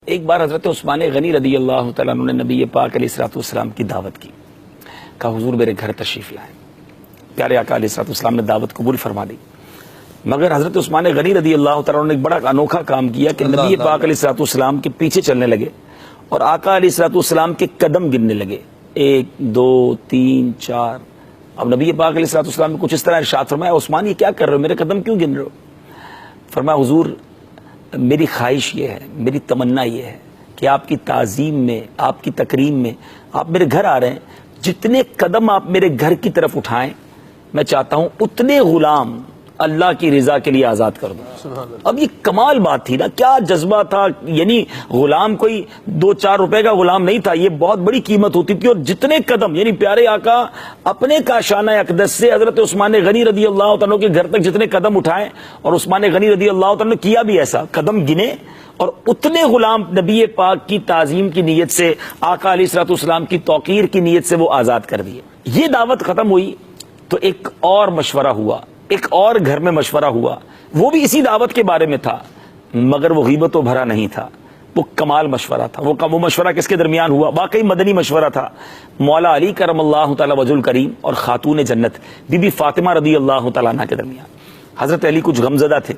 ایک بار حضرت عثمان غنی رضی اللہ تعالیٰ عنہ نے نبی پاک علیہ الصلوۃ والسلام کی دعوت کی، کہا حضور میرے گھر تشریف لائیں۔ پیارے آقا علیہ الصلوۃ والسلام نے دعوت قبول فرما دی، مگر حضرت عثمان غنی رضی اللہ تعالیٰ عنہ نے ایک بڑا انوکھا کام کیا کہ نبی پاک علیہ الصلوۃ والسلام کے پیچھے چلنے لگے اور آقا علیہ الصلوۃ والسلام کے قدم گننے لگے، 1 2 3 4۔ اب نبی پاک علیہ الصلوۃ والسلام نے کچھ اس طرح ارشاد فرمایا، عثمان یہ کیا کر رہے ہو، میرے قدم کیوں گن رہے ہو؟ فرمایا حضور میری خواہش یہ ہے، میری تمنا یہ ہے کہ آپ کی تعظیم میں، آپ کی تکریم میں آپ میرے گھر آ رہے ہیں، جتنے قدم آپ میرے گھر کی طرف اٹھائیں میں چاہتا ہوں اتنے غلام اللہ کی رضا کے لیے آزاد کر دوں۔ اب یہ کمال بات تھی نا، کیا جذبہ تھا، یعنی غلام کوئی 2-4 روپے کا غلام نہیں تھا، یہ بہت بڑی قیمت ہوتی تھی، اور جتنے قدم یعنی پیارے آقا اپنے کاشانہ اقدس سے حضرت عثمان غنی رضی اللہ تعالیٰ کے گھر تک جتنے قدم اٹھائے، اور عثمان غنی رضی اللہ تعالیٰ نے کیا بھی ایسا، قدم گنے اور اتنے غلام نبی پاک کی تعظیم کی نیت سے، آقا علیہ الصلوۃ والسلام کی توقیر کی نیت سے وہ آزاد کر دیے۔ یہ دعوت ختم ہوئی تو ایک اور مشورہ ہوا، ایک اور گھر میں مشورہ ہوا، وہ بھی اسی دعوت کے بارے میں تھا، مگر وہ غیبتوں بھرا نہیں تھا، وہ کمال مشورہ تھا۔ وہ مشورہ کس کے درمیان ہوا؟ واقعی مدنی مشورہ تھا، مولا علی کرم اللہ تعالی وجہ الکریم اور خاتون جنت بی بی فاطمہ رضی اللہ تعالیٰ عنہ کے درمیان۔ حضرت علی کچھ غمزدہ تھے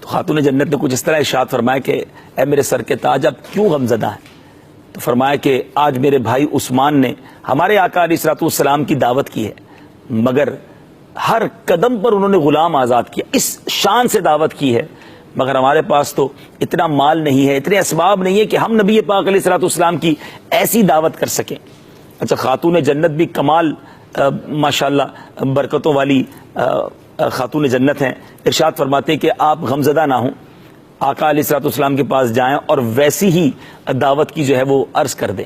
تو خاتون جنت نے کچھ اس طرح ارشاد فرمایا کہ اے میرے سر کے تاج آپ کیوں غمزدہ ہیں؟ تو فرمایا کہ آج میرے بھائی عثمان نے ہمارے آقا علیہ الصلوۃ والسلام کی دعوت کی ہے، مگر ہر قدم پر انہوں نے غلام آزاد کیا، اس شان سے دعوت کی ہے، مگر ہمارے پاس تو اتنا مال نہیں ہے، اتنے اسباب نہیں ہے کہ ہم نبی پاک علیہ الصلوۃ والسلام کی ایسی دعوت کر سکیں۔ اچھا، خاتون جنت بھی کمال ماشاءاللہ برکتوں والی خاتون جنت ہیں، ارشاد فرماتے ہیں کہ آپ غمزدہ نہ ہوں، آقا علیہ الصلوۃ والسلام کے پاس جائیں اور ویسی ہی دعوت کی جو ہے وہ عرض کر دیں۔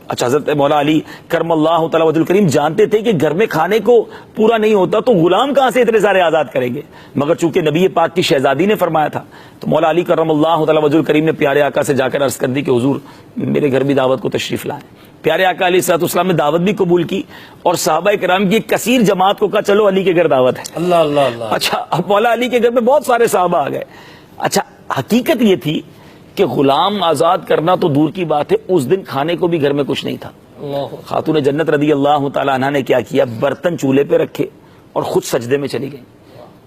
اچھا، حضرت مولا علی کرم اللہ تعالی وجہ الکریم جانتے تھے کہ گھر میں کھانے کو پورا نہیں ہوتا تو غلام کہاں سے اتنے سارے آزاد کریں گے، مگر چونکہ نبی پاک کی شہزادی نے فرمایا تھا تو مولا علی کرم اللہ تعالی وجہ الکریم نے پیارے آقا سے جا کر عرض کر دی کہ حضور میرے گھر بھی دعوت کو تشریف لائیں۔ پیارے آقا علیہ الصلوۃ والسلام نے دعوت بھی قبول کی اور صحابہ کرام کی ایک کثیر جماعت کو کہا چلو علی کے گھر دعوت ہے۔ اللہ اللہ اللہ۔ اچھا، اب مولا علی کے گھر میں بہت سارے صحابہ آ گئے۔ اچھا، حقیقت یہ تھی کہ غلام آزاد کرنا تو دور کی بات ہے، اس دن کھانے کو بھی گھر میں کچھ نہیں تھا۔ خاتون جنت رضی اللہ تعالیٰ عنہ نے کیا کیا، برتن چولہے پہ رکھے اور خود سجدے میں چلی گئیں،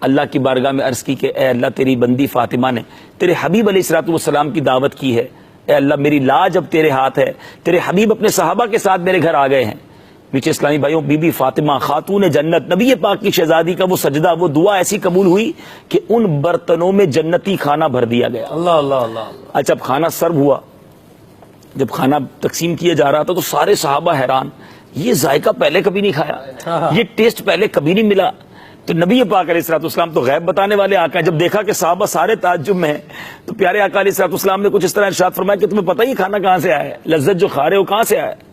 اللہ کی بارگاہ میں عرض کی کہ اے اللہ تیری بندی فاطمہ نے تیرے حبیب علیہ الصلوۃ والسلام کی دعوت کی ہے، اے اللہ میری لاج اب تیرے ہاتھ ہے، تیرے حبیب اپنے صحابہ کے ساتھ میرے گھر آ گئے ہیں۔ میٹھے اسلامی بھائیوں، بی بی فاطمہ خاتون جنت نبی پاک کی شہزادی کا وہ سجدہ، وہ دعا ایسی قبول ہوئی کہ ان برتنوں میں جنتی کھانا بھر دیا گیا۔ اللہ اللہ اللہ۔ اچھا، جب کھانا سرو ہوا، جب کھانا تقسیم کیا جا رہا تھا تو سارے صحابہ حیران، یہ ذائقہ پہلے کبھی نہیں کھایا، یہ ٹیسٹ پہلے کبھی نہیں ملا۔ تو نبی پاک علیہ الصلوۃ والسلام تو غیب بتانے والے آقا، جب دیکھا کہ صحابہ سارے تعجب میں ہیں تو پیارے آقا علیہ الصلوۃ والسلام نے کچھ اس طرح ارشاد فرمایا کہ تمہیں پتہ ہی کھانا کہاں سے آیا ہے، لذت جو کھا رہے ہو کہاں سے آیا ہے؟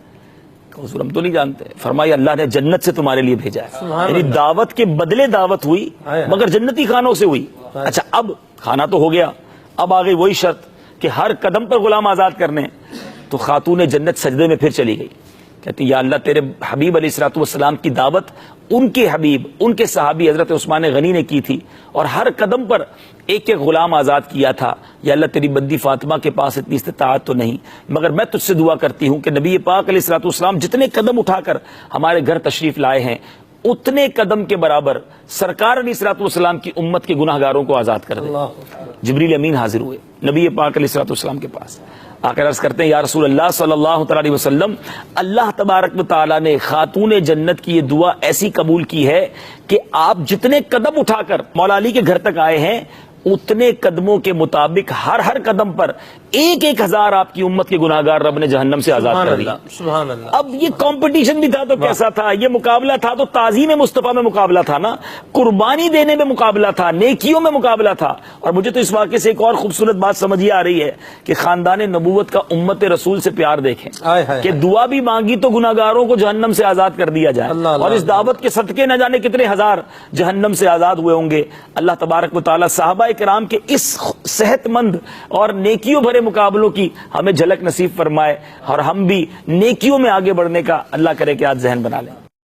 حضور ہم تو نہیں جانتے۔ فرمایا اللہ نے جنت سے تمہارے لیے بھیجا ہے، یعنی دعوت کے بدلے دعوت ہوئی مگر جنتی کھانوں سے ہوئی۔ اچھا، اب کھانا تو ہو گیا، اب آ گئی وہی شرط کہ ہر قدم پر غلام آزاد کرنے، تو خاتون جنت سجدے میں پھر چلی گئی، کہتی یا اللہ تیرے حبیب علیہ الصلوۃ والسلام کی دعوت ان کے حبیب، ان کے صحابی حضرت عثمان غنی نے کی تھی اور ہر قدم پر ایک ایک غلام آزاد کیا تھا، یا اللہ تیری بندی فاطمہ کے پاس اتنی استطاعت تو نہیں، مگر میں تجھ سے دعا کرتی ہوں کہ نبی پاک علیہ الصلوۃ والسلام جتنے قدم اٹھا کر ہمارے گھر تشریف لائے ہیں اتنے قدم کے برابر سرکار علیہ الصلوۃ والسلام کی امت کے گناہ گاروں کو آزاد کر دے۔ جبریل امین حاضر ہوئے نبی پاک علیہ الصلوۃ والسلام کے پاس آ کر عرض کرتے ہیں یا رسول اللہ صلی اللہ تعالی علیہ وسلم، اللہ تبارک و تعالیٰ نے خاتون جنت کی یہ دعا ایسی قبول کی ہے کہ آپ جتنے قدم اٹھا کر مولا علی کے گھر تک آئے ہیں اتنے قدموں کے مطابق ہر قدم پر 1,000 آپ کی امت کے گناہگار رب نے جہنم سے آزاد کر دیا۔ سبحان اللہ۔ اب یہ کمپٹیشن بھی تھا تو کیسا تھا، یہ مقابلہ تھا تو تعظیم مصطفیٰ میں مقابلہ تھا نا، قربانی دینے میں مقابلہ تھا، نیکیوں میں مقابلہ تھا۔ اور مجھے تو اس واقعے سے ایک اور خوبصورت بات سمجھ آ رہی ہے کہ خاندان نبوت کا امت رسول سے پیار دیکھیں کہ دعا بھی مانگی تو گناہگاروں کو جہنم سے آزاد کر دیا جائے، اور اس دعوت کے صدقے نہ جانے کتنے ہزار جہنم سے آزاد ہوئے ہوں گے۔ اللہ تبارک و تعالیٰ صحابہ کرام کے اس صحت مند اور نیکیوں بھرے مقابلوں کی ہمیں جھلک نصیب فرمائے، اور ہم بھی نیکیوں میں آگے بڑھنے کا اللہ کرے کہ آج ذہن بنا لیں۔